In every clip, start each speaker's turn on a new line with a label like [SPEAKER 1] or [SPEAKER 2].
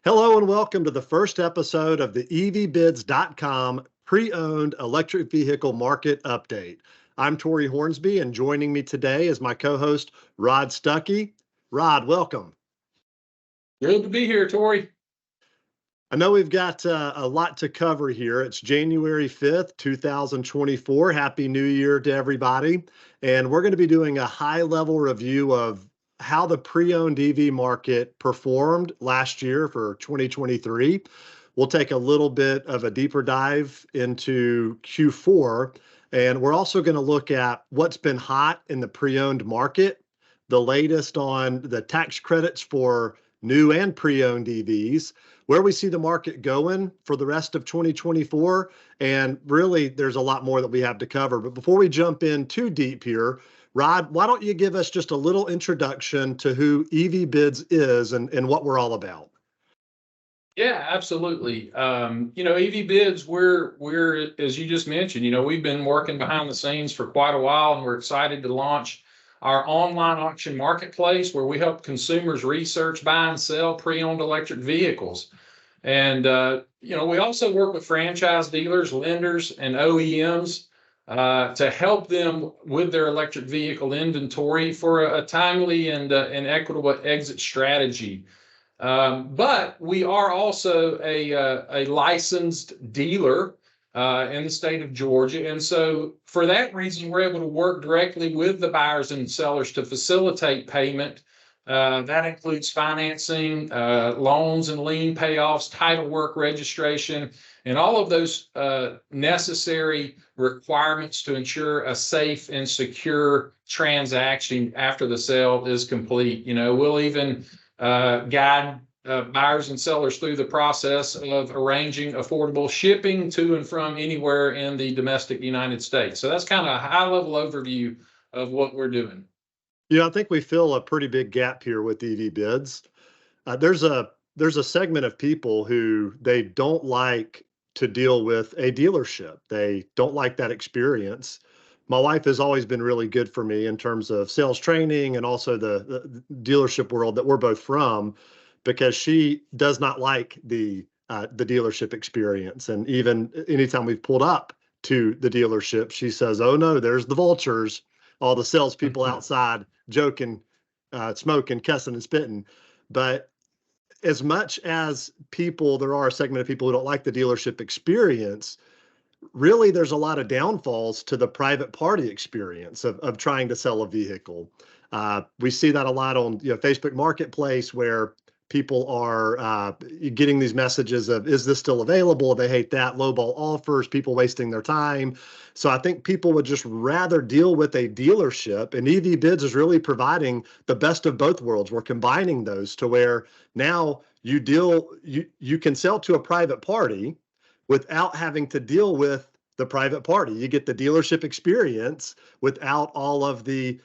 [SPEAKER 1] Hello and welcome to the first episode of the EVbids.com pre-owned electric vehicle market update. I'm Tory Hornsby, and joining me today is my co-host Rod Stuckey. Rod, welcome.
[SPEAKER 2] Good to be here, Tory.
[SPEAKER 1] I know we've got a lot to cover here. It's January 5th, 2024. Happy New Year to everybody. And we're going to be doing a high-level review of how the pre-owned EV market performed last year for 2023. We'll take a little bit of a deeper dive into Q4, and we're also going to look at what's been hot in the pre-owned market, the latest on the tax credits for new and pre-owned EVs, where we see the market going for the rest of 2024, and really there's a lot more that we have to cover. But before we jump in too deep here, Rod, why don't you give us just a little introduction to who EVbids is and what we're all about?
[SPEAKER 2] Yeah, absolutely. EVbids, we're as you just mentioned, we've been working behind the scenes for quite a while, and we're excited to launch our online auction marketplace where we help consumers research, buy, and sell pre-owned electric vehicles. And we also work with franchise dealers, lenders, and OEMs to help them with their electric vehicle inventory for a timely and equitable exit strategy. But we are also a licensed dealer in the state of Georgia. And so for that reason, we're able to work directly with the buyers and sellers to facilitate payment. That includes financing, loans and lien payoffs, title work registration, and all of those necessary requirements to ensure a safe and secure transaction after the sale is complete. We'll even guide buyers and sellers through the process of arranging affordable shipping to and from anywhere in the domestic United States. So that's kind of a high-level overview of what we're doing.
[SPEAKER 1] Yeah, I think we fill a pretty big gap here with EVbids. There's a segment of people who they don't like to deal with a dealership. They don't like that experience. My wife has always been really good for me in terms of sales training and also the dealership world that we're both from, because she does not like the dealership experience. And even anytime we've pulled up to the dealership, she says, "Oh no, there's the vultures, all the salespeople outside joking, smoking, cussing, and spitting." But as much as there are a segment of people who don't like the dealership experience, really there's a lot of downfalls to the private party experience of trying to sell a vehicle. We see that a lot on Facebook Marketplace, where people are getting these messages of, is this still available? They hate that. Lowball offers, people wasting their time. So I think people would just rather deal with a dealership, and EVbids is really providing the best of both worlds. We're combining those to where now you can sell to a private party without having to deal with the private party. You get the dealership experience without all of the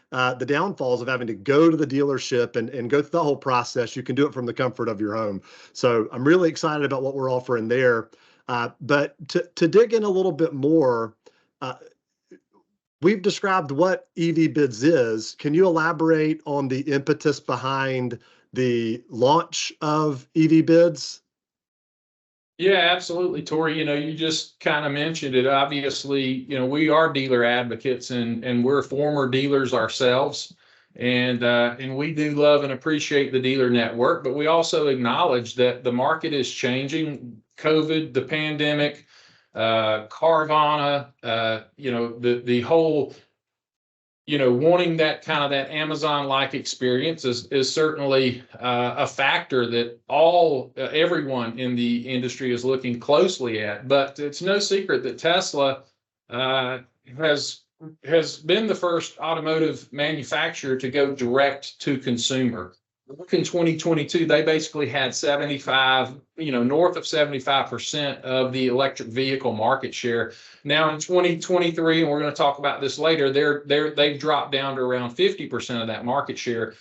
[SPEAKER 1] downfalls of having to go to the dealership and go through the whole process. You can do it from the comfort of your home. So I'm really excited about what we're offering there. But to dig in a little bit more, we've described what EVbids is. Can you elaborate on the impetus behind the launch of EVbids?
[SPEAKER 2] Yeah, absolutely, Tory. You just kind of mentioned it. Obviously, we are dealer advocates, and we're former dealers ourselves. And we do love and appreciate the dealer network, but we also acknowledge that the market is changing. COVID, the pandemic, Carvana, the whole, wanting that Amazon-like experience is certainly a factor that everyone in the industry is looking closely at. But it's no secret that Tesla has been the first automotive manufacturer to go direct to consumer. Back in 2022, they basically had north of 75% of the electric vehicle market share. Now in 2023, and we're going to talk about this later, they've dropped down to around 50% of that market share.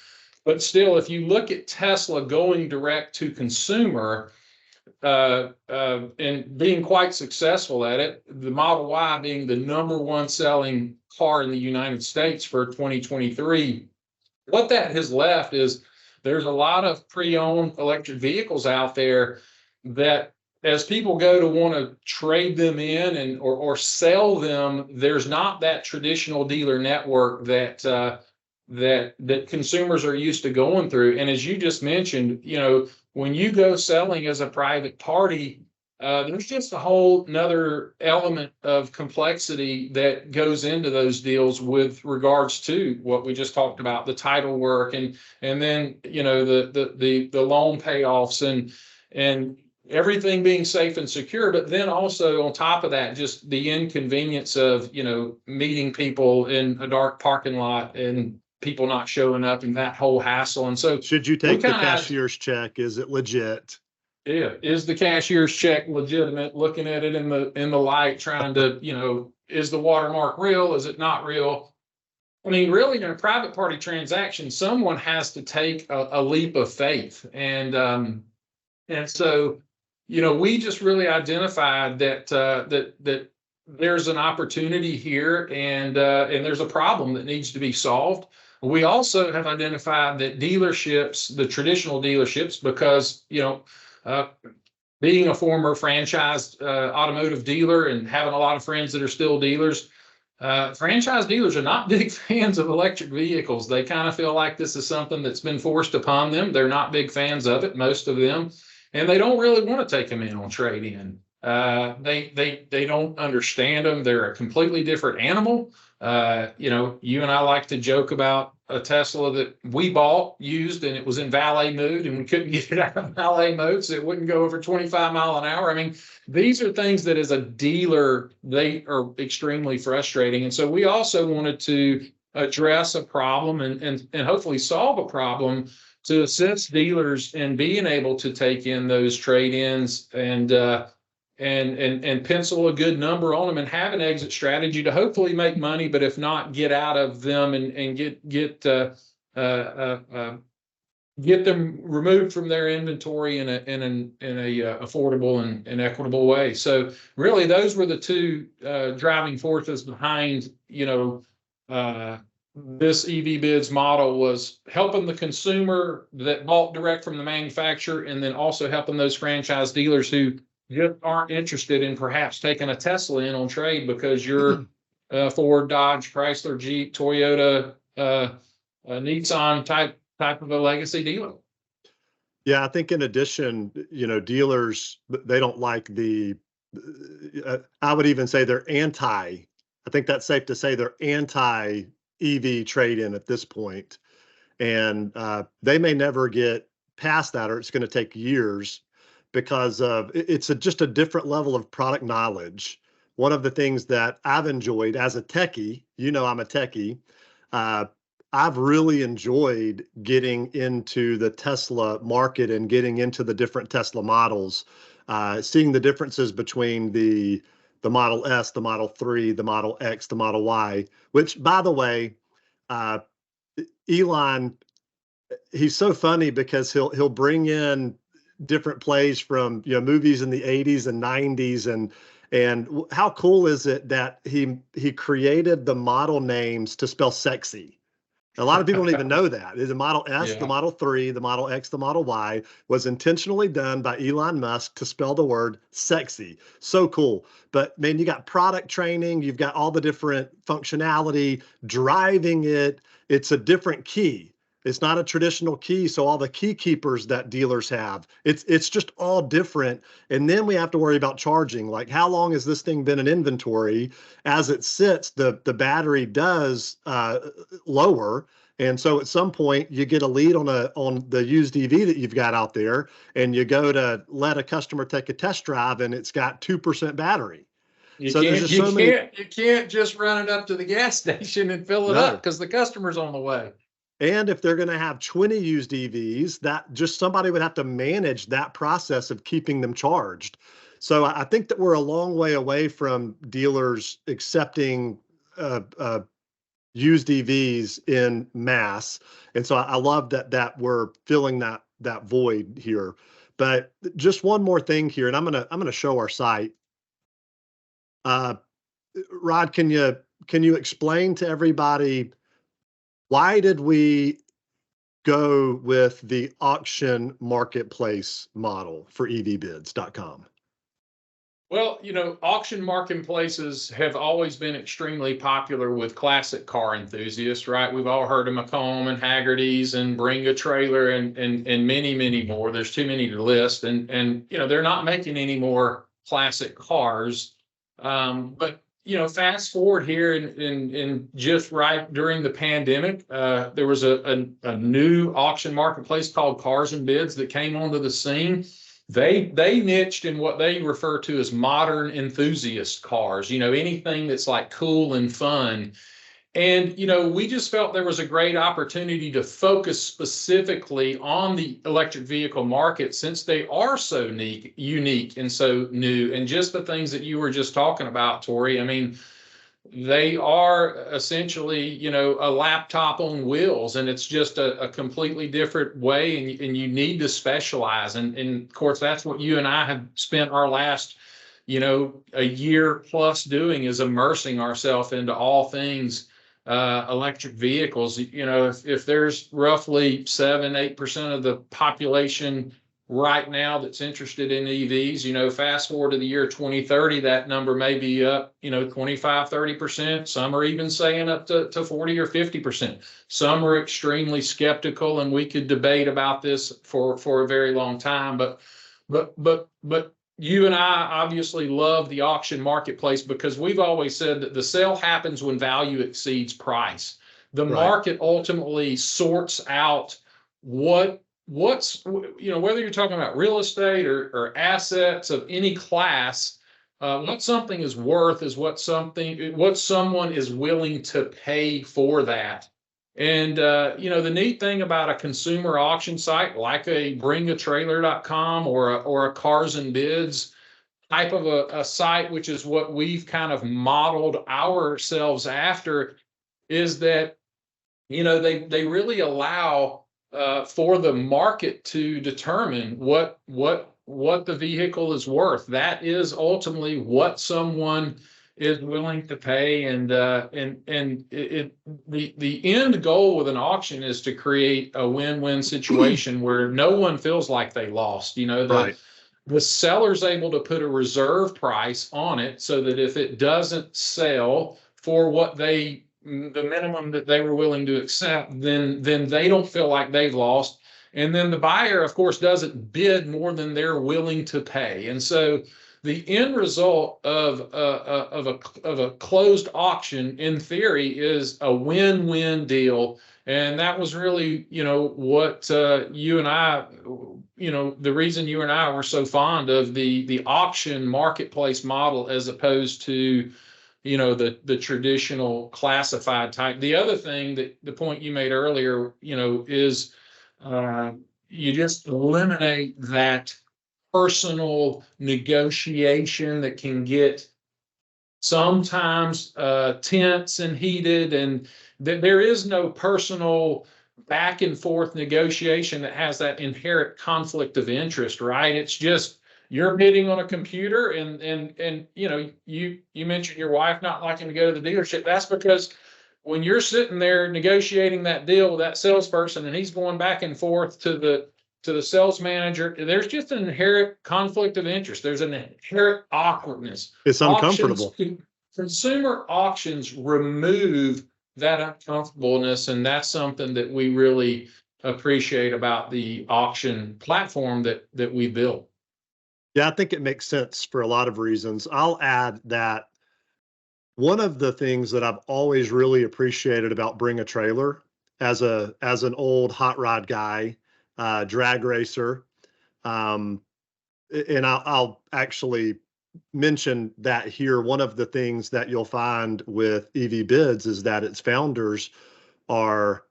[SPEAKER 2] But still, if you look at Tesla going direct to consumer and being quite successful at it, the Model Y being the #1 selling car in the United States for 2023, what that has left is there's a lot of pre-owned electric vehicles out there that, as people go to want to trade them in or sell them, there's not that traditional dealer network that consumers are used to going through. And as you just mentioned, when you go selling as a private party, there's just a whole nother element of complexity that goes into those deals with regards to what we just talked about, the title work and then the loan payoffs and everything being safe and secure. But then also on top of that, just the inconvenience of meeting people in a dark parking lot and people not showing up and that whole hassle. And so
[SPEAKER 1] should you take the cashier's check? Is it legit?
[SPEAKER 2] Yeah, is the cashier's check legitimate? Looking at it in the light, trying to, is the watermark real? Is it not real? I mean, really, in a private party transaction, someone has to take a leap of faith, and so we just really identified that there's an opportunity here, and there's a problem that needs to be solved. We also have identified that dealerships, the traditional dealerships, because being a former franchised automotive dealer and having a lot of friends that are still dealers, franchise dealers are not big fans of electric vehicles. They kind of feel like this is something that's been forced upon them. They're not big fans of it, most of them, and they don't really want to take them in on trade-in. They don't understand them. They're a completely different animal. You and I like to joke about a Tesla that we bought used, and it was in valet mode, and we couldn't get it out of valet mode, so it wouldn't go over 25 miles an hour. I mean, these are things that as a dealer, they are extremely frustrating. And so we also wanted to address a problem and hopefully solve a problem to assist dealers in being able to take in those trade-ins and pencil a good number on them and have an exit strategy to hopefully make money, but if not, get out of them and get them removed from their inventory in a affordable and equitable way. So really, those were the two driving forces behind this EV Bids model, was helping the consumer that bought direct from the manufacturer, and then also helping those franchise dealers who just aren't interested in perhaps taking a Tesla in on trade because you're Ford, Dodge, Chrysler, Jeep, Toyota, Nissan type of a legacy dealer.
[SPEAKER 1] Yeah, I think in addition, dealers, they don't like I would even say they're I think that's safe to say they're anti-EV trade-in at this point. And they may never get past that, or it's going to take years, because it's just a different level of product knowledge. One of the things that I've enjoyed as a techie, I'm a techie, I've really enjoyed getting into the Tesla market and getting into the different Tesla models, seeing the differences between the Model S, the Model 3, the Model X, the Model Y, which, by the way, Elon, he's so funny because he'll bring in different plays from movies in the 80s and 90s, and how cool is it that he created the model names to spell sexy. A lot of people don't even know that. The Model S, yeah. The Model 3, the Model X, the Model Y was intentionally done by Elon Musk to spell the word sexy. So cool. But man, you got product training, you've got all the different functionality, driving it. It's a different key. It's not a traditional key. So all the key keepers that dealers have, it's just all different. And then we have to worry about charging. Like, how long has this thing been in inventory? As it sits, the battery does lower. And so at some point you get a lead on the used EV that you've got out there, and you go to let a customer take a test drive and it's got 2% battery.
[SPEAKER 2] You can't just run it up to the gas station and fill it up because the customer's on the way.
[SPEAKER 1] And if they're going to have 20 used EVs, that just somebody would have to manage that process of keeping them charged. So I think that we're a long way away from dealers accepting used EVs in mass. And so I love that we're filling that void here. But just one more thing here, and I'm gonna show our site. Rod, can you explain to everybody, why did we go with the auction marketplace model for evbids.com?
[SPEAKER 2] Well, auction marketplaces have always been extremely popular with classic car enthusiasts, right? We've all heard of Macomb and Haggerty's and Bring a Trailer and many, many more. There's too many to list. And they're not making any more classic cars. But fast forward here in just right during the pandemic, there was a new auction marketplace called Cars and Bids that came onto the scene. They niched in what they refer to as modern enthusiast cars, anything that's like cool and fun. And, we just felt there was a great opportunity to focus specifically on the electric vehicle market since they are so unique and so new. And just the things that you were just talking about, Tory, I mean, they are essentially, a laptop on wheels, and it's just a completely different way. And you need to specialize. And of course, that's what you and I have spent our last, a year plus doing, is immersing ourselves into all things electric vehicles. If there's roughly 7-8% of the population right now that's interested in EVs, fast forward to the year 2030, that number may be up, 25-30%. Some are even saying up to 40 or 50%. Some are extremely skeptical, and we could debate about this for a very long time. But you and I obviously love the auction marketplace because we've always said that the sale happens when value exceeds price. The market ultimately sorts out what's whether you're talking about real estate or assets of any class, what something is worth is what someone is willing to pay for that. And the neat thing about a consumer auction site like a bringatrailer.com or a Cars and Bids type of a site, which is what we've kind of modeled ourselves after, is that they really allow for the market to determine what the vehicle is worth. That is ultimately what someone is willing to pay, and the end goal with an auction is to create a win-win situation where no one feels like they lost. The seller's able to put a reserve price on it so that if it doesn't sell for what the minimum that they were willing to accept, then they don't feel like they've lost. And then the buyer, of course, doesn't bid more than they're willing to pay. And so the end result of a closed auction, in theory, is a win-win deal. And that was really, what you and I, the reason you and I were so fond of the auction marketplace model as opposed to the traditional classified type. The other thing, that the point you made earlier, is you just eliminate that personal negotiation that can get sometimes tense and heated, and there is no personal back and forth negotiation that has that inherent conflict of interest, right? It's just you're bidding on a computer, and you mentioned your wife not liking to go to the dealership. That's because when you're sitting there negotiating that deal with that salesperson, and he's going back and forth to the sales manager, there's just an inherent conflict of interest. There's an inherent awkwardness.
[SPEAKER 1] It's uncomfortable.
[SPEAKER 2] Consumer auctions remove that uncomfortableness, and that's something that we really appreciate about the auction platform that we built.
[SPEAKER 1] Yeah, I think it makes sense for a lot of reasons. I'll add that one of the things that I've always really appreciated about Bring a Trailer as an old hot rod guy, drag racer, and I'll actually mention that here. One of the things that you'll find with EV Bids is that its founders are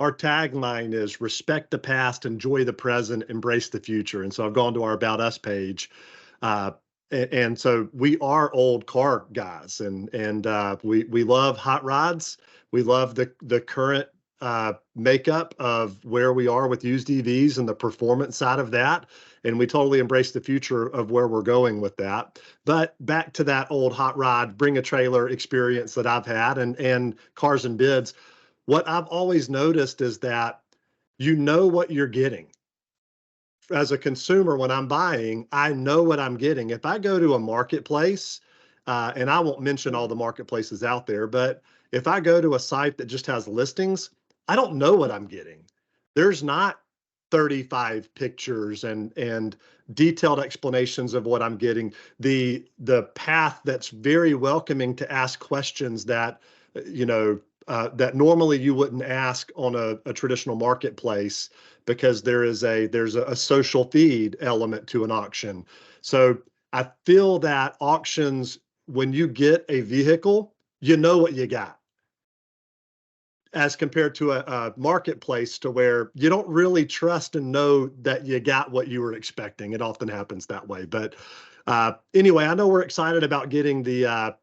[SPEAKER 1] our tagline is respect the past, enjoy the present, embrace the future. And so I've gone to our About Us page. And so we are old car guys, and we love hot rods. We love the current makeup of where we are with used EVs and the performance side of that. And we totally embrace the future of where we're going with that. But back to that old hot rod, Bring a Trailer experience that I've had, and Cars and Bids. what I've always noticed is that you know what you're getting. As a consumer, when I'm buying, I know what I'm getting. If I go to a marketplace, and I won't mention all the marketplaces out there, but if I go to a site that just has listings, I don't know what I'm getting. There's not 35 pictures and detailed explanations of what I'm getting. The path that's very welcoming to ask questions that that normally you wouldn't ask on a traditional marketplace, because there's a social feed element to an auction. So I feel that auctions, when you get a vehicle, you know what you got, as compared to a marketplace, to where you don't really trust and know that you got what you were expecting. It often happens that way. But anyway, I know we're excited about getting the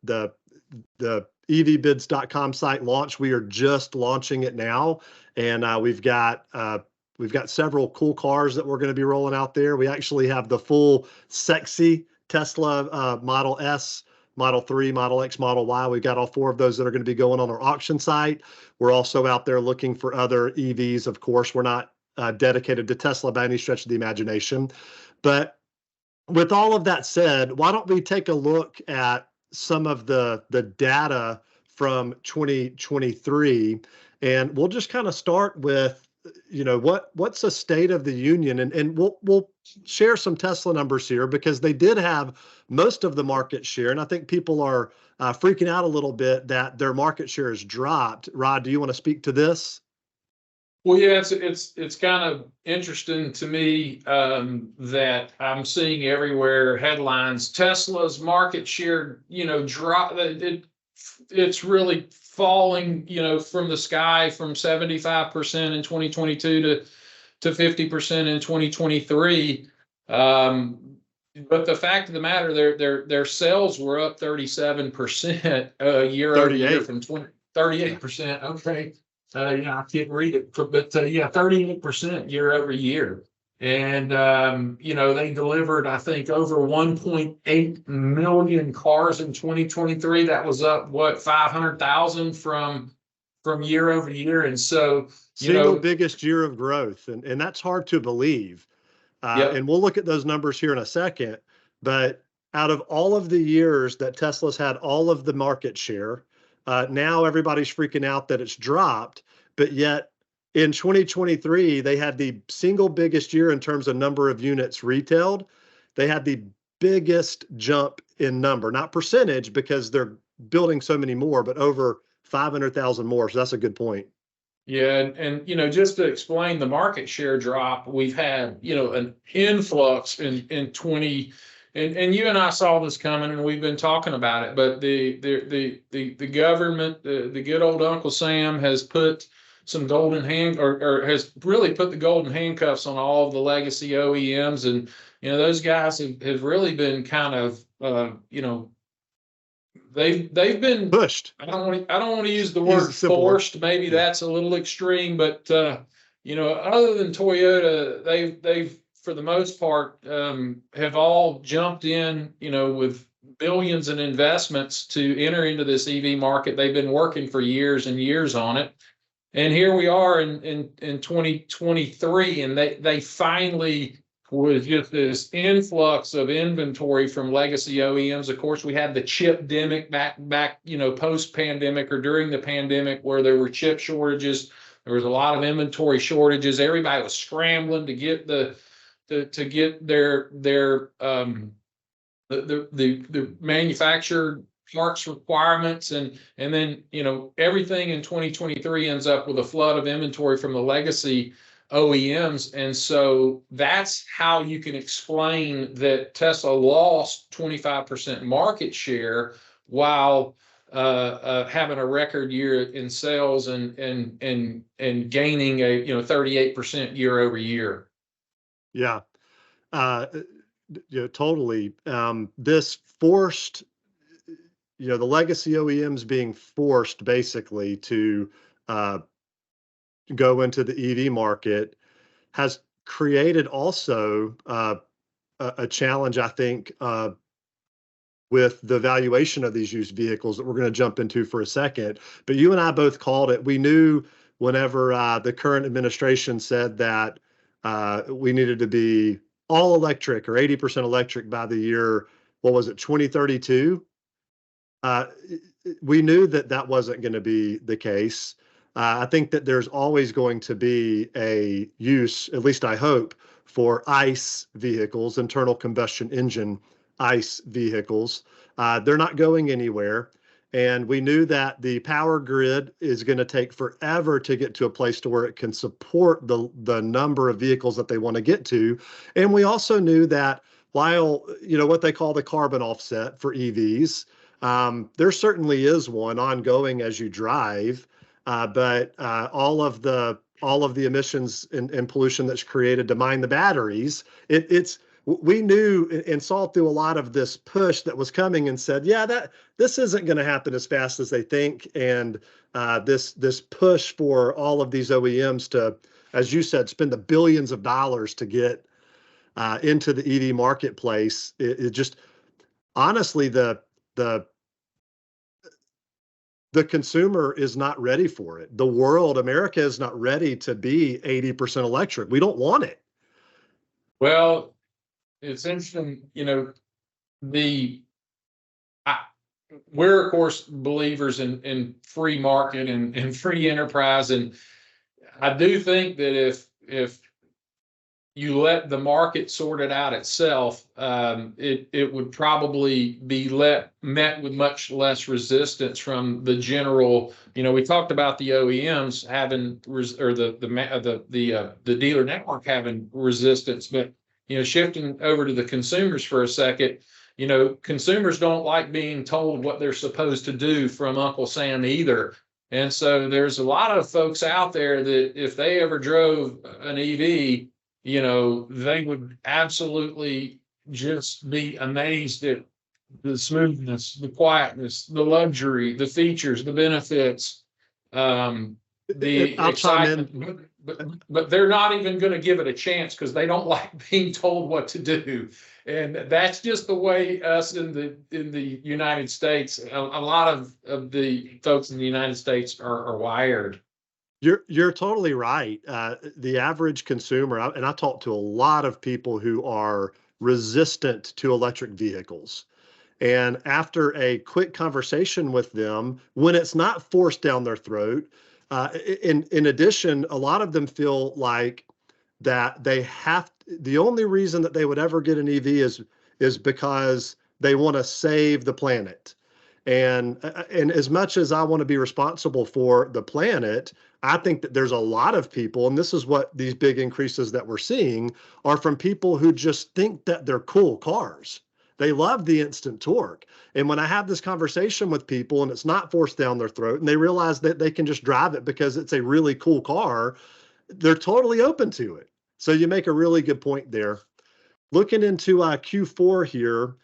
[SPEAKER 1] evbids.com site launch. We are just launching it now, and we've got several cool cars that we're going to be rolling out there. We actually have the full sexy Tesla Model S, Model 3, Model X, Model Y. We've got all four of those that are going to be going on our auction site. We're also out there looking for other EVs. Of course, we're not dedicated to Tesla by any stretch of the imagination. But with all of that said, why don't we take a look at some of the data from 2023, and we'll just kind of start with, what's a state of the union, and we'll share some Tesla numbers here, because they did have most of the market share, and I think people are freaking out a little bit that their market share has dropped. Rod, do you want to speak to this?
[SPEAKER 2] Well, yeah, it's kind of interesting to me that I'm seeing everywhere headlines: Tesla's market share, drop. It's really falling, from the sky, from 75% in 2022 to 50% in 2023. But the fact of the matter, their sales were up 37% year over year, from 38%. Okay. Yeah, I can't read it, but yeah, 38% year over year. And, they delivered, I think, over 1.8 million cars in 2023. That was up, 500,000 from year over year. And so,
[SPEAKER 1] single biggest year of growth. And that's hard to believe.
[SPEAKER 2] Yep.
[SPEAKER 1] And we'll look at those numbers here in a second. But out of all of the years that Tesla's had all of the market share, now everybody's freaking out that it's dropped. But yet in 2023, they had the single biggest year in terms of number of units retailed. They had the biggest jump in number, not percentage, because they're building so many more, but over 500,000 more. So that's a good point.
[SPEAKER 2] Yeah, and just to explain the market share drop, we've had an influx in 20, and you and I saw this coming, and we've been talking about it. But the government, the good old Uncle Sam, has put some or has really put the golden handcuffs on all of the legacy OEMs, and those guys have really been kind of they've been
[SPEAKER 1] pushed.
[SPEAKER 2] I don't want to use the word forced. Maybe that's a little extreme, but other than Toyota, they've for the most part have all jumped in, with billions in investments to enter into this EV market. They've been working for years and years on it, and here we are in 2023, and they finally, was just this influx of inventory from legacy OEMs. Of course, we had the chip demic back, post-pandemic or during the pandemic, where there were chip shortages. There was a lot of inventory shortages. Everybody was scrambling to get the manufactured parts requirements, and then everything in 2023 ends up with a flood of inventory from the legacy OEMs. And so that's how you can explain that Tesla lost 25% market share while having a record year in sales and gaining a 38% year over year.
[SPEAKER 1] Yeah, totally. This forced, the legacy OEMs being forced basically to go into the EV market has created also a challenge, I think, with the valuation of these used vehicles that we're going to jump into for a second. But you and I both called it. We knew whenever the current administration said that we needed to be all electric or 80% electric by the year, what was it, 2032? We knew that that wasn't going to be the case. I think that there's always going to be a use, at least I hope, for ICE vehicles, internal combustion engine ICE vehicles. They're not going anywhere. And we knew that the power grid is going to take forever to get to a place to where it can support the number of vehicles that they want to get to. And we also knew that while, what they call the carbon offset for EVs, there certainly is one ongoing as you drive, but all of the emissions and pollution that's created to mine the batteries, we knew and saw through a lot of this push that was coming and said, yeah, this isn't going to happen as fast as they think. And this push for all of these OEMs to, as you said, spend the billions of dollars to get into the EV marketplace, it just honestly the consumer is not ready for it. The world, America, is not ready to be 80% electric. We don't want it.
[SPEAKER 2] Well, it's interesting, we're of course believers in free market and free enterprise, and I do think that if you let the market sort it out itself, it would probably be met with much less resistance from the general. We talked about the OEMs having or the dealer network having resistance, but shifting over to the consumers for a second, consumers don't like being told what they're supposed to do from Uncle Sam either. And so there's a lot of folks out there that if they ever drove an EV, they would absolutely just be amazed at the smoothness, the quietness, the luxury, the features, the benefits, the excitement. But they're not even going to give it a chance because they don't like being told what to do. And that's just the way us in the United States, a lot of the folks in the United States are wired.
[SPEAKER 1] You're totally right. The average consumer, and I talk to a lot of people who are resistant to electric vehicles. And after a quick conversation with them, when it's not forced down their throat, in addition, a lot of them feel like that the only reason that they would ever get an EV is because they want to save the planet. And as much as I want to be responsible for the planet, I think that there's a lot of people, and this is what these big increases that we're seeing are from people who just think that they're cool cars. They love the instant torque. And when I have this conversation with people and it's not forced down their throat and they realize that they can just drive it because it's a really cool car, they're totally open to it. So you make a really good point there. Looking into Q4 here,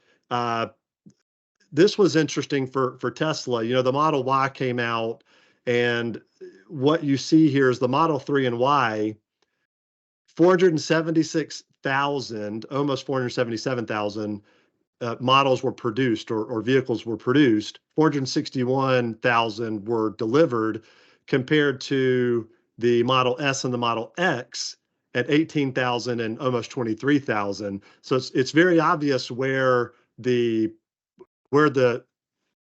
[SPEAKER 1] this was interesting for Tesla. The Model Y came out, and what you see here is the Model 3 and Y, 476,000, almost 477,000 models were produced or vehicles were produced. 461,000 were delivered compared to the Model S and the Model X at 18,000 and almost 23,000. So it's very obvious where the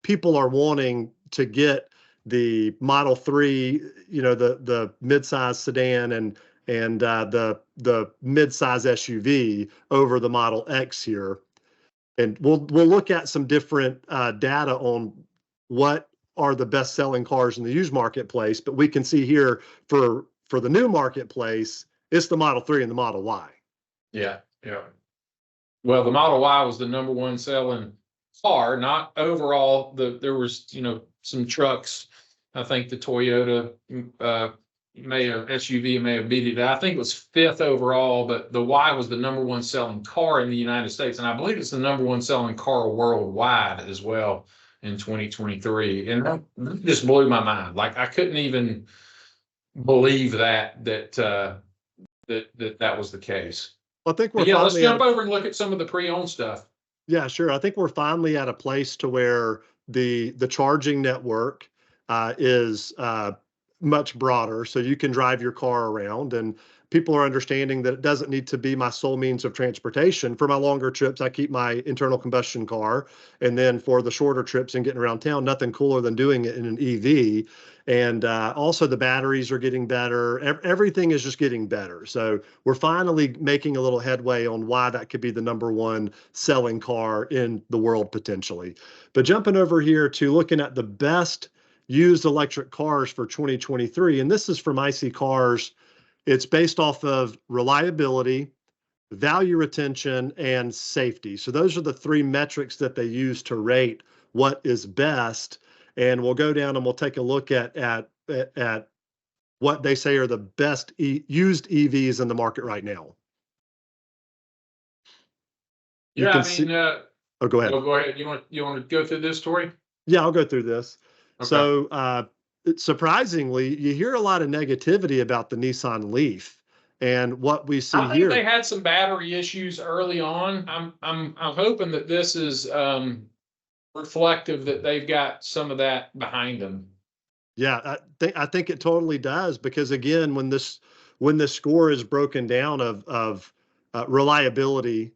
[SPEAKER 1] people are wanting to get the Model 3, the midsize sedan and the midsize SUV over the Model X here. And we'll look at some different data on what are the best selling cars in the used marketplace, but we can see here for the new marketplace, it's the Model 3 and the Model Y.
[SPEAKER 2] Yeah. Well, the Model Y was the number one selling car, not overall. There was, some trucks. I think the Toyota SUV may have beat it. I think it was fifth overall, but the Y was the number one selling car in the United States. And I believe it's the number one selling car worldwide as well in 2023. And that just blew my mind. Like I couldn't even believe that was the case.
[SPEAKER 1] I think
[SPEAKER 2] let's jump over and look at some of the pre-owned stuff.
[SPEAKER 1] Yeah, sure. I think we're finally at a place to where the charging network is much broader, so you can drive your car around, and people are understanding that it doesn't need to be my sole means of transportation. For my longer trips, I keep my internal combustion car, and then for the shorter trips and getting around town, nothing cooler than doing it in an EV. And also, the batteries are getting better. Everything is just getting better. So we're finally making a little headway on why that could be the number one selling car in the world potentially. But jumping over here to looking at the best used electric cars for 2023, and this is from IC Cars. It's based off of reliability, value retention, and safety. So those are the three metrics that they use to rate what is best. And we'll go down and we'll take a look at what they say are the best used EVs in the market right now. You
[SPEAKER 2] Yeah,
[SPEAKER 1] can
[SPEAKER 2] I
[SPEAKER 1] see.
[SPEAKER 2] mean,
[SPEAKER 1] Oh, go ahead.
[SPEAKER 2] well, go ahead. You want to go through this, Tory?
[SPEAKER 1] Yeah, I'll go through this.
[SPEAKER 2] Okay.
[SPEAKER 1] So, surprisingly, you hear a lot of negativity about the Nissan Leaf, and what we see
[SPEAKER 2] I think
[SPEAKER 1] here.
[SPEAKER 2] they had some battery issues early on. I'm hoping that this is reflective that they've got some of that behind them.
[SPEAKER 1] Yeah, I think it totally does, because again, when this score is broken down of reliability,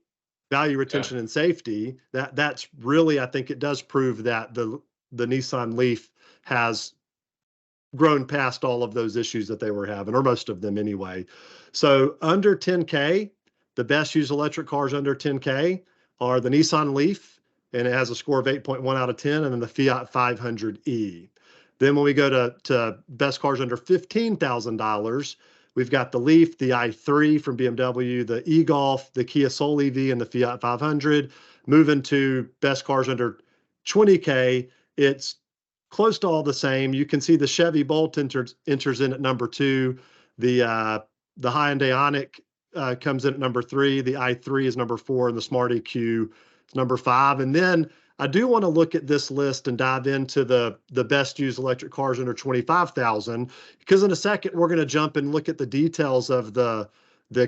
[SPEAKER 1] value,
[SPEAKER 2] Yeah.
[SPEAKER 1] retention, and safety, that's really, I think it does prove that the Nissan Leaf has grown past all of those issues that they were having, or most of them anyway. So under 10K, the best used electric cars under 10K are the Nissan Leaf, and it has a score of 8.1 out of 10, and then the Fiat 500e. Then when we go to best cars under $15,000, we've got the Leaf, the i3 from BMW, the e-Golf, the Kia Soul EV, and the Fiat 500. Moving to best cars under 20K, it's close to all the same. You can see the Chevy Bolt enters in at number 2. The Hyundai Ioniq comes in at number 3. The i3 is number 4, and the Smart EQ is number 5. And then I do want to look at this list and dive into the best used electric cars under 25,000, because in a second we're going to jump and look at the details of the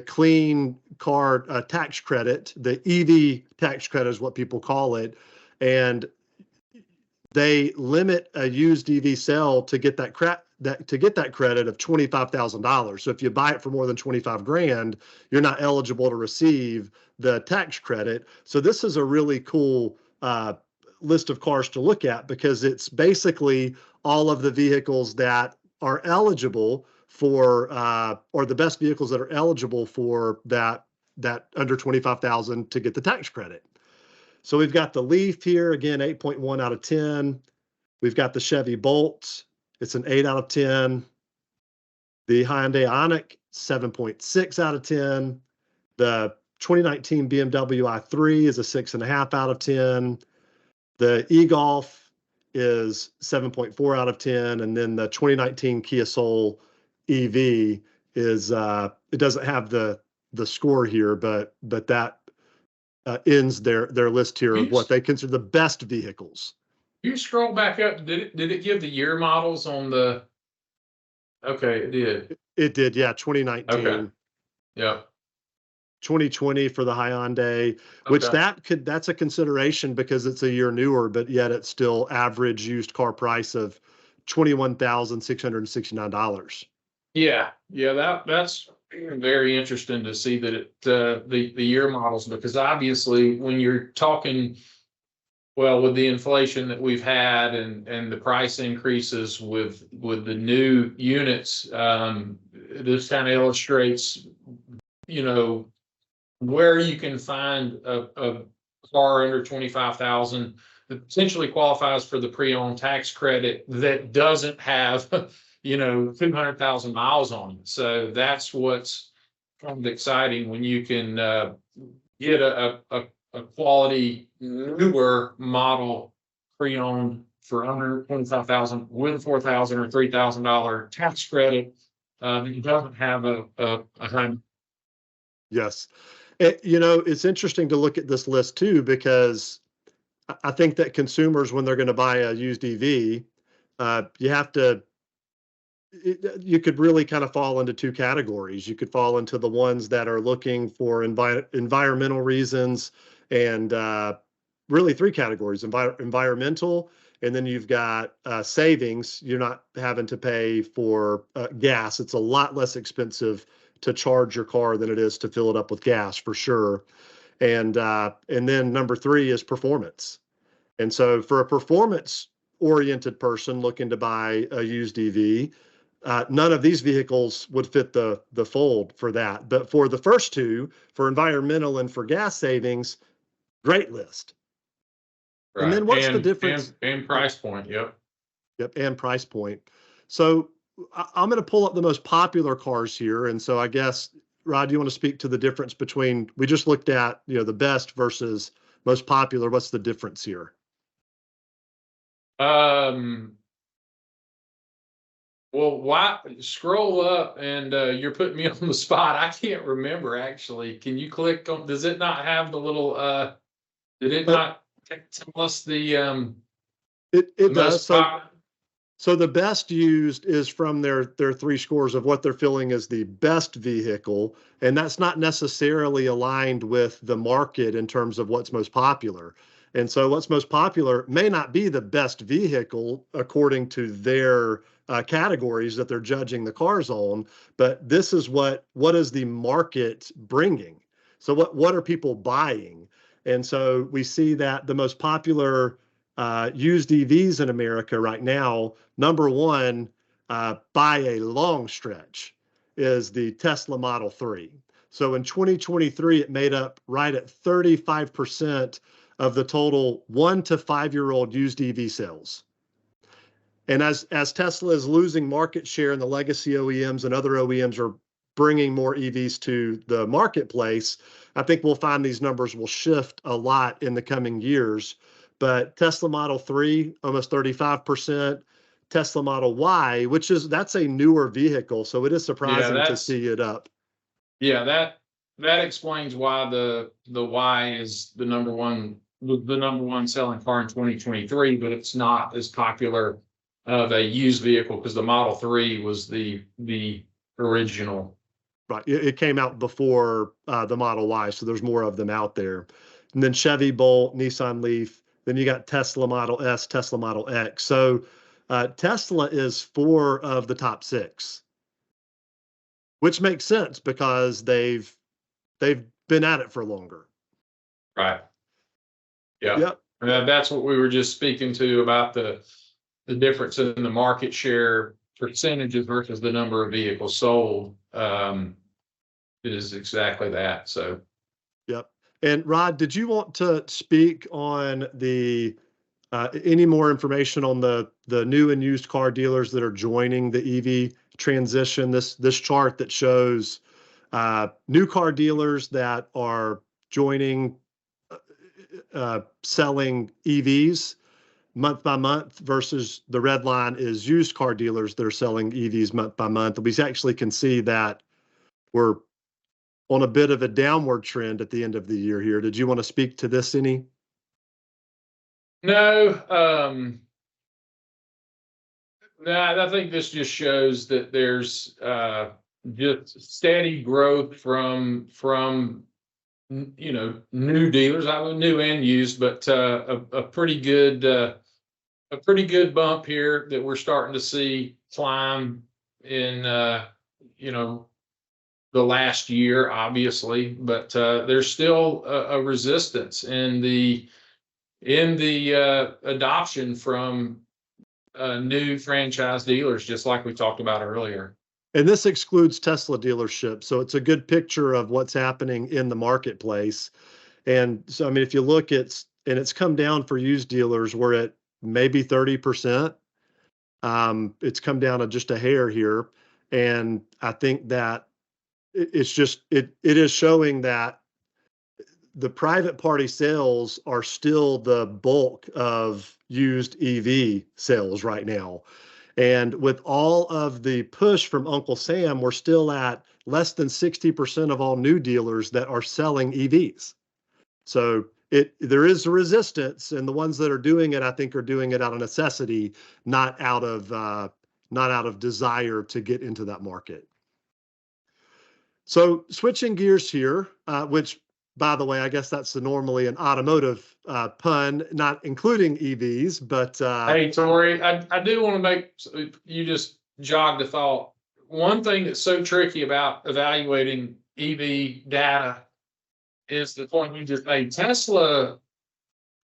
[SPEAKER 1] clean car tax credit. The EV tax credit is what people call it, and they limit a used EV sale to get that credit of $25,000. So if you buy it for more than 25 grand, you're not eligible to receive the tax credit. So this is a really cool list of cars to look at, because it's basically all of the vehicles that are eligible for, or the best vehicles that are eligible for that under 25,000 to get the tax credit. So we've got the Leaf here, again, 8.1 out of 10. We've got the Chevy Bolt. It's an 8 out of 10. The Hyundai Ioniq, 7.6 out of 10. The 2019 BMW i3 is a 6.5 out of 10. The e-Golf is 7.4 out of 10. And then the 2019 Kia Soul EV is, it doesn't have the score here, but that ends their list here of what they consider the best vehicles.
[SPEAKER 2] You scroll back up. Did it give the year models on the? Okay, it did.
[SPEAKER 1] It did, yeah. 2019.
[SPEAKER 2] Okay. Yeah.
[SPEAKER 1] 2020 for the Hyundai, which
[SPEAKER 2] Okay.
[SPEAKER 1] that's a consideration because it's a year newer, but yet it's still average used car price of $21,669.
[SPEAKER 2] Yeah, that's very interesting to see that it the year models, because obviously when you're talking, well, with the inflation that we've had and the price increases with the new units, this kind of illustrates, where you can find a car under 25,000 that potentially qualifies for the pre-owned tax credit that doesn't have 200,000 miles on it. So that's what's kind of exciting when you can get a quality newer model pre-owned for under 25,000 with $4,000 or $3,000 tax credit. It doesn't have a high.
[SPEAKER 1] Yes. It's interesting to look at this list too, because I think that consumers, when they're going to buy a used EV, you could really kind of fall into two categories. You could fall into the ones that are looking for environmental reasons and really three categories: environmental, and then you've got savings. You're not having to pay for gas. It's a lot less expensive to charge your car than it is to fill it up with gas, for sure. And then number three is performance. And so for a performance oriented person looking to buy a used EV, none of these vehicles would fit the fold for that. But for the first two, for environmental and for gas savings, great list. And
[SPEAKER 2] Right.
[SPEAKER 1] then what's the difference?
[SPEAKER 2] And price point. Yep.
[SPEAKER 1] Yep, and price point. So I'm going to pull up the most popular cars here. And so I guess, Rod, do you want to speak to the difference between, we just looked at, the best versus most popular. What's the difference here?
[SPEAKER 2] Well, why scroll up and you're putting me on the spot. I can't remember actually. Can you click on, does it not have the little did it not tell us the
[SPEAKER 1] it does.
[SPEAKER 2] So
[SPEAKER 1] so the best used is from their three scores of what they're feeling is the best vehicle, and that's not necessarily aligned with the market in terms of what's most popular. And so what's most popular may not be the best vehicle according to their categories that they're judging the cars on, but this is what is the market bringing. So what are people buying? And so we see that the most popular used EVs in America right now, number one, by a long stretch, is the Tesla Model 3. So in 2023, it made up right at 35% of the total 1 to 5-year-old used EV sales. And as Tesla is losing market share and the legacy OEMs and other OEMs are bringing more EVs to the marketplace, I think we'll find these numbers will shift a lot in the coming years. But Tesla Model 3, almost 35%. Tesla Model Y, that's a newer vehicle, so it is surprising to see it up.
[SPEAKER 2] Yeah, that explains why the Y is the number one selling car in 2023, but it's not as popular of a used vehicle because the Model 3 was the original.
[SPEAKER 1] Right, it came out before the Model Y, so there's more of them out there. And then Chevy Bolt, Nissan Leaf. Then you got Tesla Model S, Tesla Model X. So Tesla is 4 of the top 6, which makes sense because they've been at it for longer.
[SPEAKER 2] Right. Yeah.
[SPEAKER 1] Yep.
[SPEAKER 2] That's what we were just speaking to about the difference in the market share percentages versus the number of vehicles sold. Is exactly that. So.
[SPEAKER 1] Yep. And Rod, did you want to speak on the any more information on the new and used car dealers that are joining the EV transition? This chart that shows new car dealers that are joining selling EVs month by month versus the red line is used car dealers that are selling EVs month by month. We actually can see that we're on a bit of a downward trend at the end of the year here. Did you want to speak to this any?
[SPEAKER 2] No, I think this just shows that there's just steady growth from new dealers, new and used, but a pretty good bump here that we're starting to see climb in the last year, obviously, but there's still a resistance in the adoption from new franchise dealers, just like we talked about earlier.
[SPEAKER 1] And this excludes Tesla dealerships, so it's a good picture of what's happening in the marketplace. And so, I mean, if you look at, and it's come down for used dealers, we're at maybe 30%. It's come down to just a hair here, and I think that it's just it is showing that the private party sales are still the bulk of used EV sales right now. And with all of the push from Uncle Sam, we're still at less than 60% of all new dealers that are selling EVs. So there is a resistance, and the ones that are doing it, I think, are doing it out of necessity, not out of desire to get into that market. So switching gears here, which by the way, I guess that's normally an automotive pun, not including EVs, but
[SPEAKER 2] Hey, Tory, I do want to make, you just jogged a thought. One thing that's so tricky about evaluating EV data is the point you just made. Tesla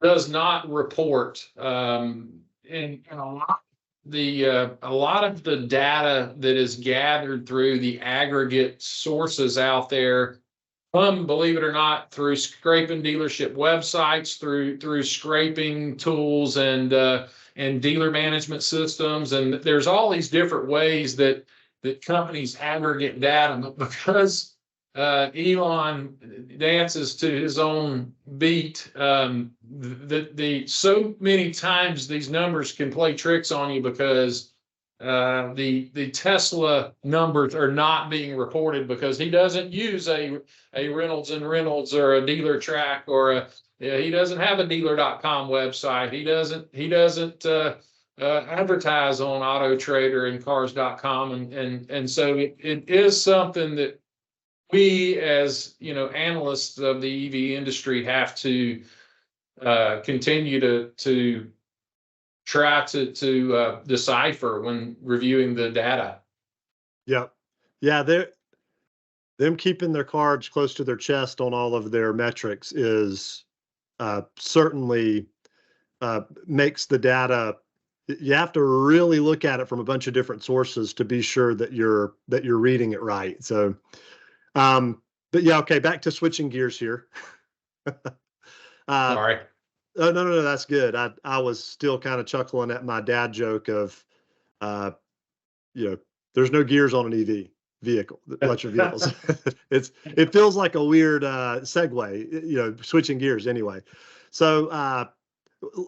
[SPEAKER 2] does not report in a lot of the data that is gathered through the aggregate sources out there, believe it or not, through scraping dealership websites, through scraping tools and dealer management systems, and there's all these different ways that companies aggregate data. But because Elon dances to his own beat, so many times these numbers can play tricks on you because the Tesla numbers are not being reported because he doesn't use a Reynolds and Reynolds or a Dealer Track or he doesn't have a dealer.com website. He doesn't advertise on Auto Trader and cars.com, and so it is something that we, as analysts of the EV industry, have to continue to try to decipher when reviewing the data.
[SPEAKER 1] Yeah, them keeping their cards close to their chest on all of their metrics is certainly makes the data. You have to really look at it from a bunch of different sources to be sure that you're reading it right. So. But yeah, okay, back to switching gears here.
[SPEAKER 2] Sorry.
[SPEAKER 1] Oh, no, that's good. I was still kind of chuckling at my dad joke of, there's no gears on an EV vehicle, electric vehicles. It feels like a weird segue, switching gears anyway. So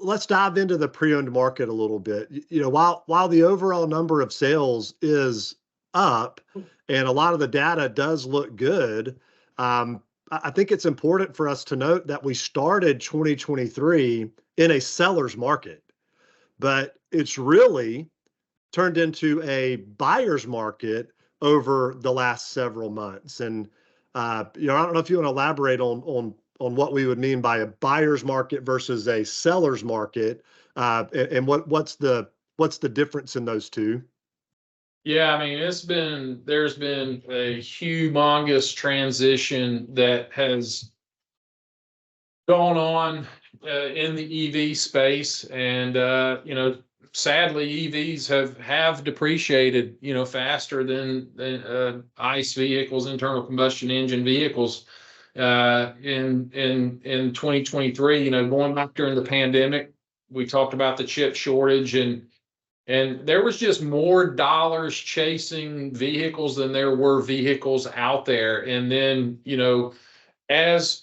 [SPEAKER 1] let's dive into the pre-owned market a little bit. While the overall number of sales is up, and a lot of the data does look good, I think it's important for us to note that we started 2023 in a seller's market, but it's really turned into a buyer's market over the last several months. And I don't know if you want to elaborate on what we would mean by a buyer's market versus a seller's market, and what's the difference in those two.
[SPEAKER 2] Yeah, I mean, there's been a humongous transition that has gone on in the EV space, and sadly, EVs have depreciated faster than ICE vehicles, internal combustion engine vehicles. In 2023, going back during the pandemic, we talked about the chip shortage, and there was just more dollars chasing vehicles than there were vehicles out there. And then, as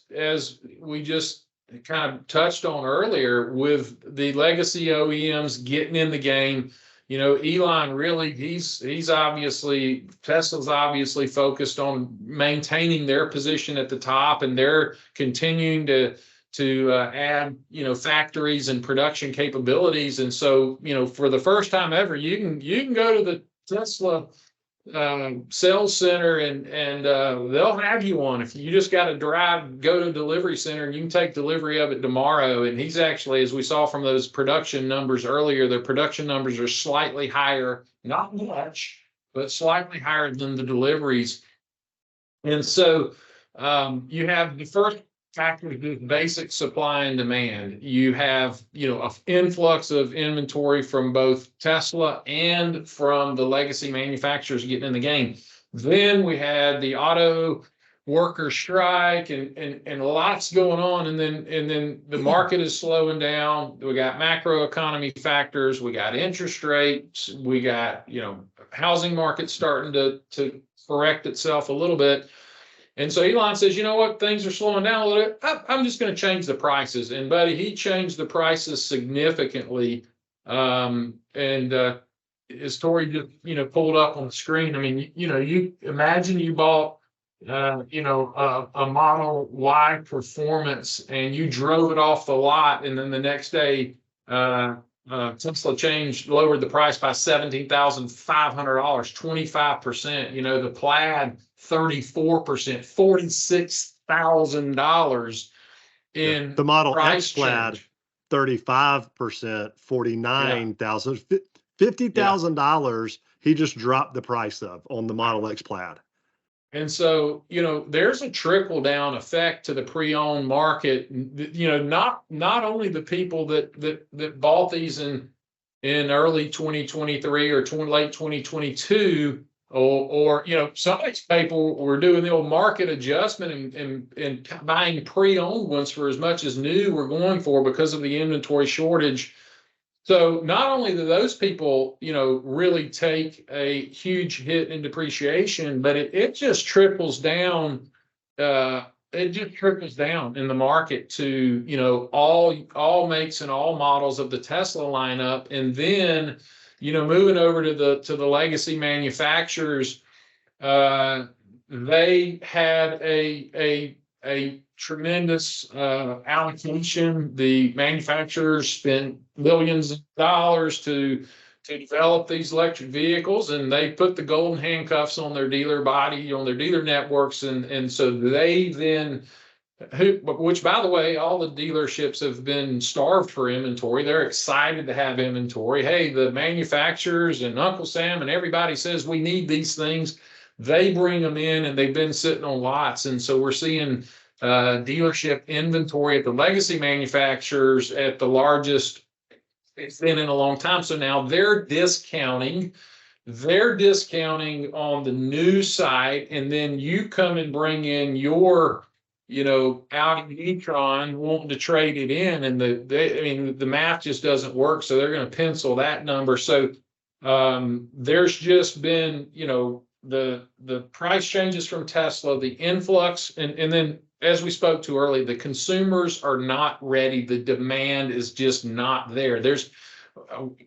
[SPEAKER 2] we just kind of touched on earlier, with the legacy OEMs getting in the game, Elon really, he's obviously, Tesla's obviously focused on maintaining their position at the top, and they're continuing to add, factories and production capabilities. And so, for the first time ever, you can go to the Tesla sales center and they'll have you one. If you just got to go to delivery center, and you can take delivery of it tomorrow. And he's actually, as we saw from those production numbers earlier, their production numbers are slightly higher, not much, but slightly higher than the deliveries. And so you have the first factor is basic supply and demand. You have, an influx of inventory from both Tesla and from the legacy manufacturers getting in the game. Then we had the auto worker strike and lots going on. And then the market is slowing down. We got macroeconomy factors. We got interest rates. We got, housing market starting to correct itself a little bit. And so Elon says, you know what, things are slowing down a little bit. I'm just going to change the prices. And buddy, he changed the prices significantly. And as Tory just, pulled up on the screen, I mean, you imagine you bought, a Model Y Performance and you drove it off the lot. And then the next day, Tesla lowered the price by $17,500, 25%. The Plaid, 34%, $100,000 in
[SPEAKER 1] The Model
[SPEAKER 2] price
[SPEAKER 1] X Plaid,
[SPEAKER 2] change.
[SPEAKER 1] 35%,
[SPEAKER 2] Yeah.
[SPEAKER 1] 49,000,
[SPEAKER 2] Yeah.
[SPEAKER 1] $50,000. He just dropped the price of on the Model X Plaid.
[SPEAKER 2] And so, there's a trickle down effect to the pre-owned market. Not only the people that bought these in early 2023 or late 2022, or some of these people were doing the old market adjustment and buying pre-owned ones for as much as new we're going for because of the inventory shortage. So not only do those people, really take a huge hit in depreciation, but it just trickles down. It just trickles down in the market to, all makes and all models of the Tesla lineup, and then, moving over to the legacy manufacturers. They had a tremendous allocation. The manufacturers spent millions of dollars to develop these electric vehicles, and they put the golden handcuffs on their dealer body, on their dealer networks, and so they then, which by the way, all the dealerships have been starved for inventory. They're excited to have inventory. Hey, the manufacturers and Uncle Sam and everybody says we need these things. They bring them in, and they've been sitting on lots. And so we're seeing dealership inventory at the legacy manufacturers at the largest it's been in a long time. So now they're discounting on the new side, and then you come and bring in your Audi e-tron wanting to trade it in, and the math just doesn't work. So they're going to pencil that number. So there's just been, the price changes from Tesla, the influx, and then as we spoke to earlier, the consumers are not ready. The demand is just not there.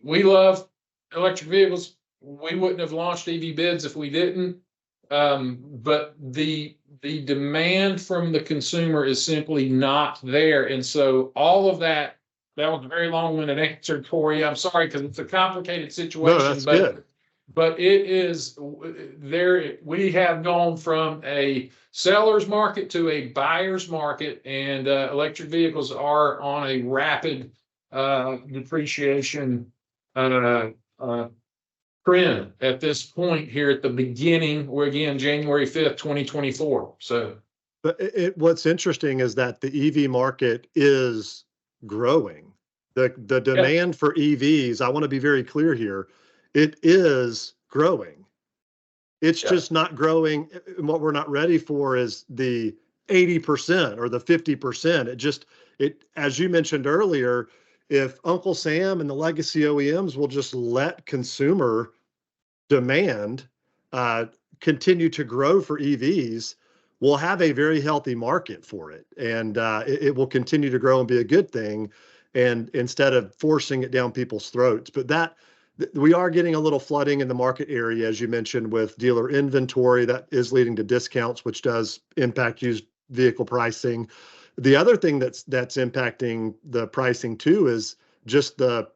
[SPEAKER 2] We love electric vehicles. We wouldn't have launched EV bids if we didn't. But the demand from the consumer is simply not there. And so all of that was a very long-winded answer, Tory. I'm sorry, because it's a complicated situation.
[SPEAKER 1] No, that's good.
[SPEAKER 2] But it is there. We have gone from a seller's market to a buyer's market, and electric vehicles are on a rapid depreciation trend at this point here at the beginning. We're again January 5th, 2024. So,
[SPEAKER 1] but what's interesting is that the EV market is growing. The demand for EVs, I want to be very clear here, it is growing. It's just not growing. And what we're not ready for is the 80% or the 50%. As you mentioned earlier, if Uncle Sam and the legacy OEMs will just let consumer demand continue to grow for EVs, we'll have a very healthy market for it. And it will continue to grow and be a good thing, and instead of forcing it down people's throats. But we are getting a little flooding in the market area, as you mentioned, with dealer inventory that is leading to discounts, which does impact used vehicle pricing. The other thing that's impacting the pricing too is just the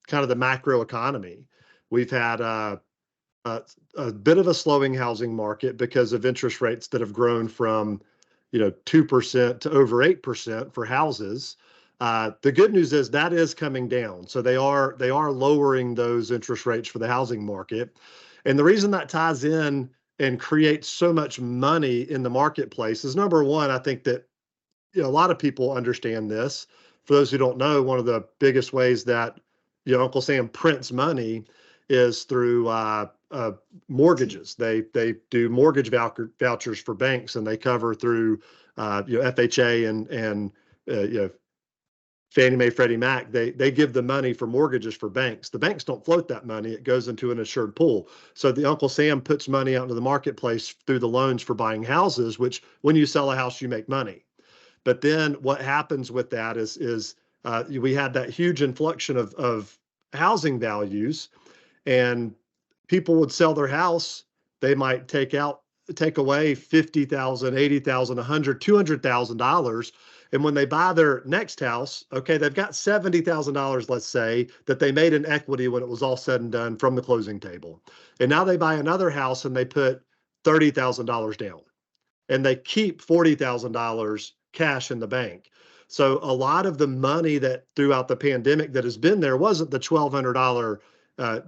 [SPEAKER 1] kind of the macro economy. We've had a bit of a slowing housing market because of interest rates that have grown from 2% to over 8% for houses. The good news is that is coming down. So they are lowering those interest rates for the housing market. And the reason that ties in and creates so much money in the marketplace is, number one, I think that a lot of people understand this. For those who don't know, one of the biggest ways that Uncle Sam prints money is through mortgages. They do mortgage vouchers for banks, and they cover through FHA and Fannie Mae, Freddie Mac. They give the money for mortgages for banks. The banks don't float that money; it goes into an assured pool. So the Uncle Sam puts money out into the marketplace through the loans for buying houses. Which, when you sell a house, you make money. But then what happens with that is we had that huge inflection of housing values, and people would sell their house. They might take away $50,000, $80,000, $100,000, $200,000. And when they buy their next house, okay, they've got $70,000, let's say, that they made in equity when it was all said and done from the closing table. And now they buy another house and they put $30,000 down. and they keep $40,000 cash in the bank. So a lot of the money that throughout the pandemic that has been there wasn't the $1,200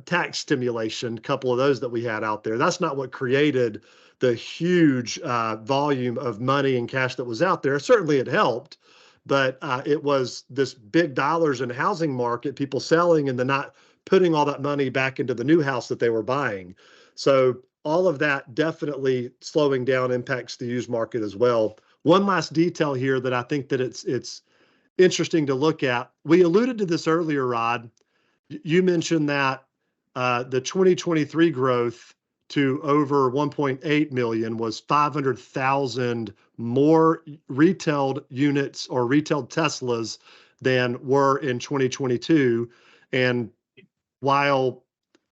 [SPEAKER 1] tax stimulation, couple of those that we had out there. That's not what created the huge volume of money and cash that was out there. Certainly it helped, but it was this big dollars in housing market, people selling and then not putting all that money back into the new house that they were buying. So all of that definitely slowing down impacts the used market as well. One last detail here that I think that it's interesting to look at. We alluded to this earlier, Rod. You mentioned that the 2023 growth to over 1.8 million was 500,000 more retailed units or retailed Teslas than were in 2022. And while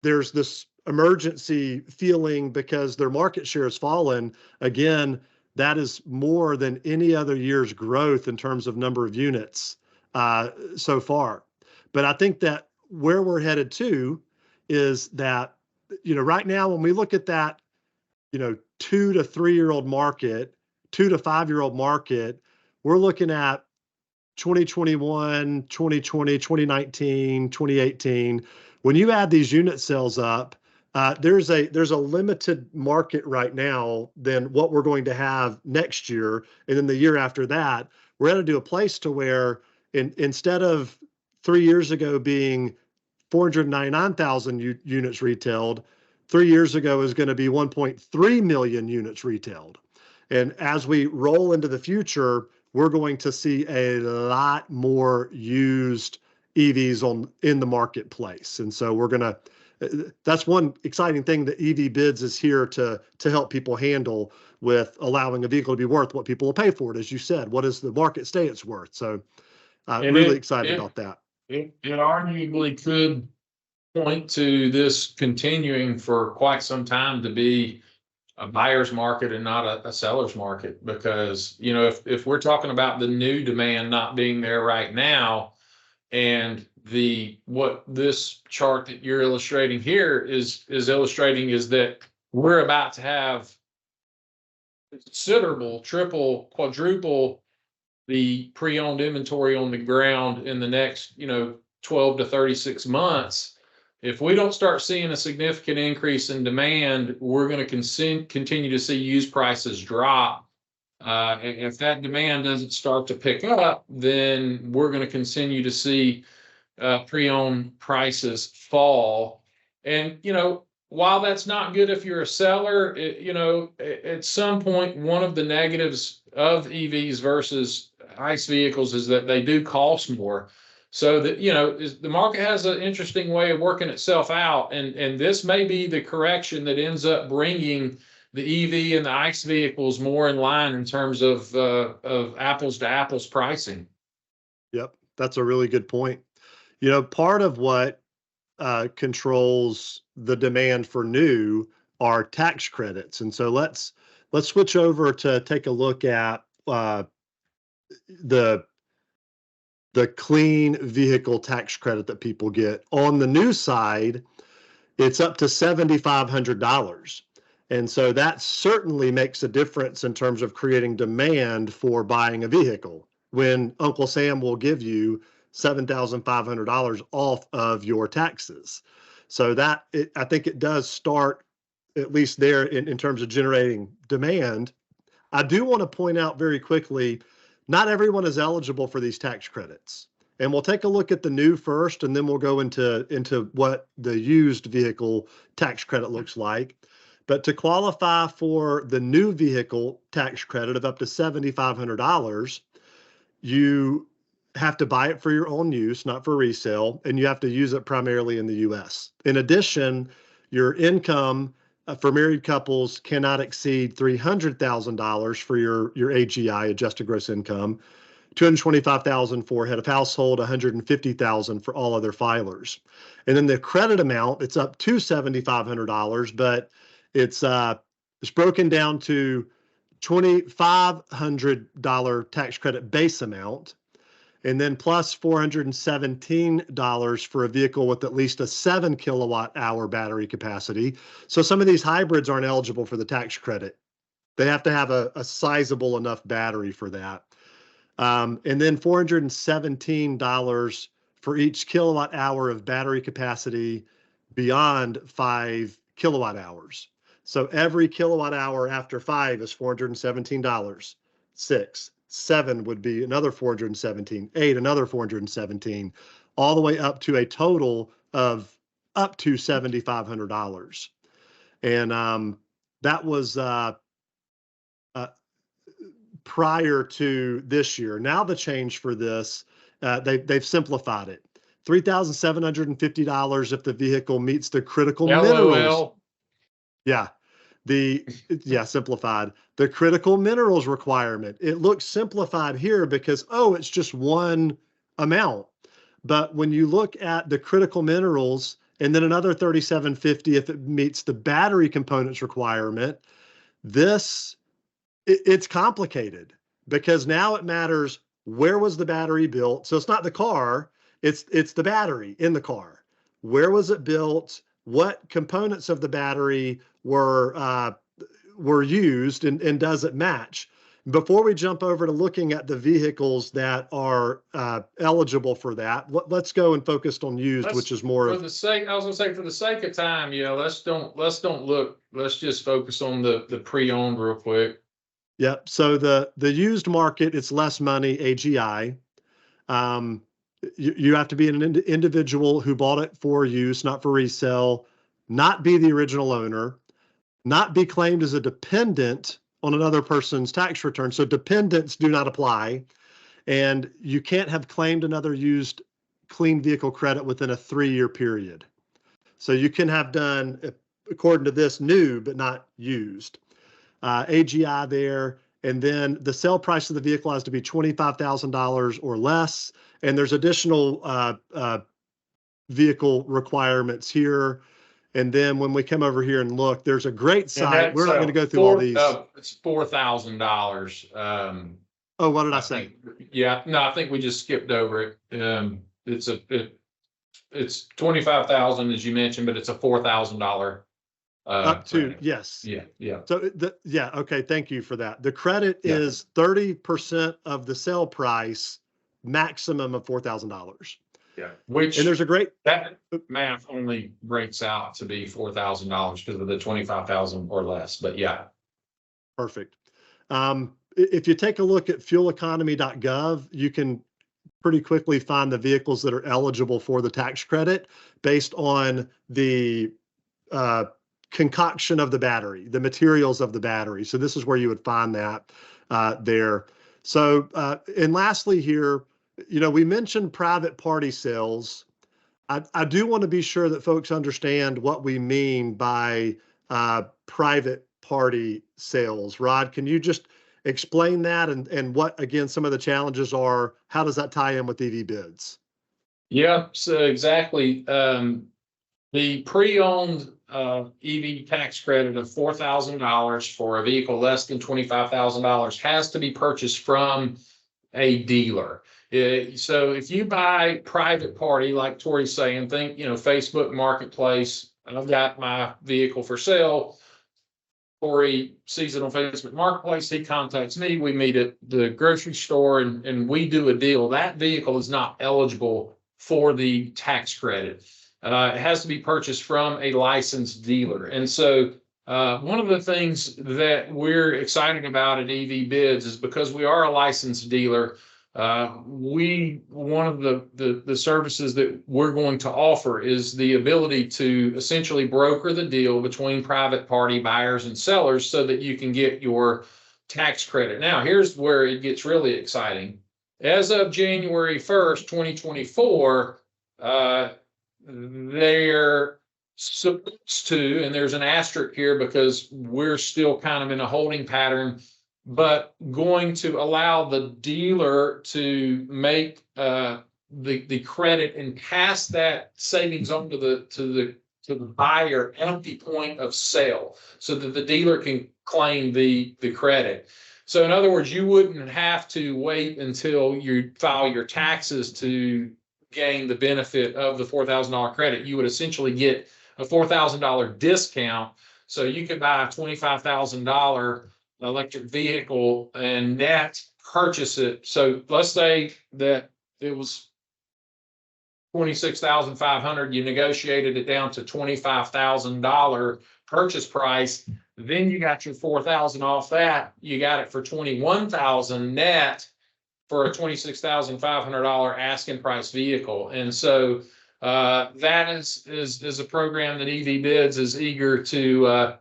[SPEAKER 1] there's this emergency feeling because their market share has fallen, again, that is more than any other year's growth in terms of number of units so far. But I think that where we're headed to is that, right now when we look at that, 2 to 3 year old market, 2 to 5 year old market, we're looking at 2021, 2020, 2019, 2018. When you add these unit sales up, there's a limited market right now than what we're going to have next year, and then the year after that, we're going to do a place to where instead of 3 years ago being 499,000 units retailed, 3 years ago is going to be 1.3 million units retailed. And as we roll into the future, we're going to see a lot more used EVs in the marketplace. And so that's one exciting thing that EV Bids is here to help people handle, with allowing a vehicle to be worth what people will pay for it. As you said, what does the market say it's worth? So really excited about that.
[SPEAKER 2] It arguably could point to this continuing for quite some time to be a buyer's market and not a seller's market, because if we're talking about the new demand not being there right now, and what this chart that you're illustrating here is illustrating is that we're about to have considerable triple, quadruple the pre-owned inventory on the ground in the next 12 to 36 months. If we don't start seeing a significant increase in demand, we're going to continue to see used prices drop. And if that demand doesn't start to pick up, then we're going to continue to see pre-owned prices fall. And, while that's not good if you're a seller, at some point, one of the negatives of EVs versus ICE vehicles is that they do cost more. So that, the market has an interesting way of working itself out. And this may be the correction that ends up bringing the EV and the ICE vehicles more in line in terms of apples to apples pricing.
[SPEAKER 1] Yep, that's a really good point. Part of what controls the demand for new are tax credits. And so let's switch over to take a look at the clean vehicle tax credit that people get. On the new side, it's up to $7,500. And so that certainly makes a difference in terms of creating demand for buying a vehicle, when Uncle Sam will give you $7,500 off of your taxes. So I think it does start at least there in terms of generating demand. I do want to point out very quickly, not everyone is eligible for these tax credits. And we'll take a look at the new first, and then we'll go into what the used vehicle tax credit looks like. But to qualify for the new vehicle tax credit of up to $7,500, you have to buy it for your own use, not for resale, and you have to use it primarily in the U.S. In addition, your income for married couples cannot exceed $300,000 for your AGI, adjusted gross income, $225,000 for head of household, $150,000 for all other filers. And then the credit amount, it's up to $7,500, but it's broken down to $2,500 tax credit base amount, and then plus $417 for a vehicle with at least a 7 kilowatt hour battery capacity. So some of these hybrids aren't eligible for the tax credit. They have to have a sizable enough battery for that. And then $417 for each kilowatt hour of battery capacity beyond 5 kilowatt hours. So every kilowatt hour after 5 is $417. 6, 7 would be another 417, 8 another 417, all the way up to a total of up to $7,500. And that was prior to this year. Now the change for this, they've simplified it. $3,750 if the vehicle meets the critical minerals. Yeah, simplified. The critical minerals requirement. It looks simplified here because, oh, it's just one amount. But when you look at the critical minerals and then another $3,750 if it meets the battery components requirement, it's complicated because now it matters where was the battery built. So it's not the car, it's the battery in the car. Where was it built? What components of the battery were used, and does it match? Before we jump over to looking at the vehicles that are eligible for that, let's go and focus on used, which is more
[SPEAKER 2] for the sake. I was gonna say, for the sake of time, let's don't look. Let's just focus on the pre-owned real quick.
[SPEAKER 1] Yep. So the used market, it's less money, AGI. You have to be an individual who bought it for use, not for resale, not be the original owner, not be claimed as a dependent on another person's tax return. So dependents do not apply. And you can't have claimed another used clean vehicle credit within a 3-year period. So you can have done, according to this, new, but not used. AGI there. And then the sale price of the vehicle has to be $25,000 or less. And there's additional vehicle requirements here. And then when we come over here and look, there's a great site. We're not going to go through all these.
[SPEAKER 2] It's $4,000.
[SPEAKER 1] Oh, what did I say?
[SPEAKER 2] I think we just skipped over it. It's 25,000 as you mentioned, but it's a $4,000.
[SPEAKER 1] Up to, yes.
[SPEAKER 2] Yeah.
[SPEAKER 1] So okay. Thank you for that. The credit is 30% of the sale price, maximum of $4,000.
[SPEAKER 2] Yeah.
[SPEAKER 1] And there's a great,
[SPEAKER 2] that math only breaks out to be $4,000 because of the 25,000 or less, but yeah.
[SPEAKER 1] Perfect. If you take a look at fueleconomy.gov, you can pretty quickly find the vehicles that are eligible for the tax credit based on the concoction of the battery, the materials of the battery. So this is where you would find that there. So, and lastly here, we mentioned private party sales. I do want to be sure that folks understand what we mean by private party sales. Rod, can you just explain that and what, again, some of the challenges are? How does that tie in with EV bids?
[SPEAKER 2] Yeah, so exactly. The pre-owned EV tax credit of $4,000 for a vehicle less than $25,000 has to be purchased from a dealer. So if you buy private party, like Tory's saying, think, Facebook Marketplace, I've got my vehicle for sale. Tory sees it on Facebook Marketplace. He contacts me. We meet at the grocery store and we do a deal. That vehicle is not eligible for the tax credit. It has to be purchased from a licensed dealer. And so one of the things that we're excited about at EV Bids is because we are a licensed dealer, one of the services that we're going to offer is the ability to essentially broker the deal between private party buyers and sellers so that you can get your tax credit. Now, here's where it gets really exciting. As of January 1st, 2024, they're supposed to, and there's an asterisk here because we're still kind of in a holding pattern, but going to allow the dealer to make the credit and pass that savings on to the buyer at the point of sale so that the dealer can claim the credit. So in other words, you wouldn't have to wait until you file your taxes to gain the benefit of the $4,000 credit. You would essentially get a $4,000 discount. So you could buy a $25,000 electric vehicle and net purchase it. So let's say that it was 26,500, you negotiated it down to $25,000 purchase price. Then you got your 4,000 off that. You got it for 21,000 net for a $26,500 asking price vehicle. And so that is a program that EV Bids is eager to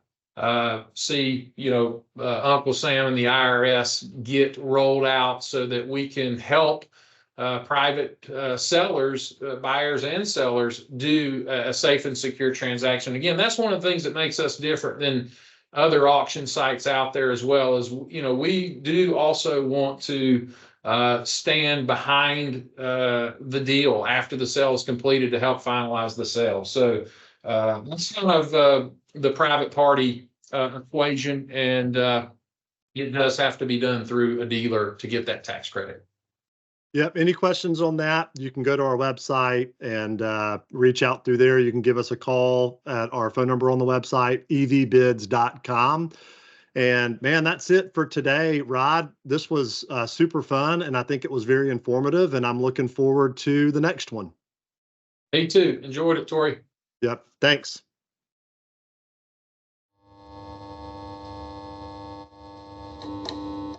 [SPEAKER 2] see, Uncle Sam and the IRS get rolled out so that we can help private sellers, buyers and sellers do a safe and secure transaction. Again, that's one of the things that makes us different than other auction sites out there, as well as, we do also want to stand behind the deal after the sale is completed to help finalize the sale. So that's kind of the private party equation, and it does have to be done through a dealer to get that tax credit.
[SPEAKER 1] Yep. Any questions on that, you can go to our website and reach out through there. You can give us a call at our phone number on the website, evbids.com. And man, that's it for today, Rod. This was super fun, and I think it was very informative, and I'm looking forward to the next one.
[SPEAKER 2] Me too. Enjoyed it, Tory.
[SPEAKER 1] Yep. Thanks.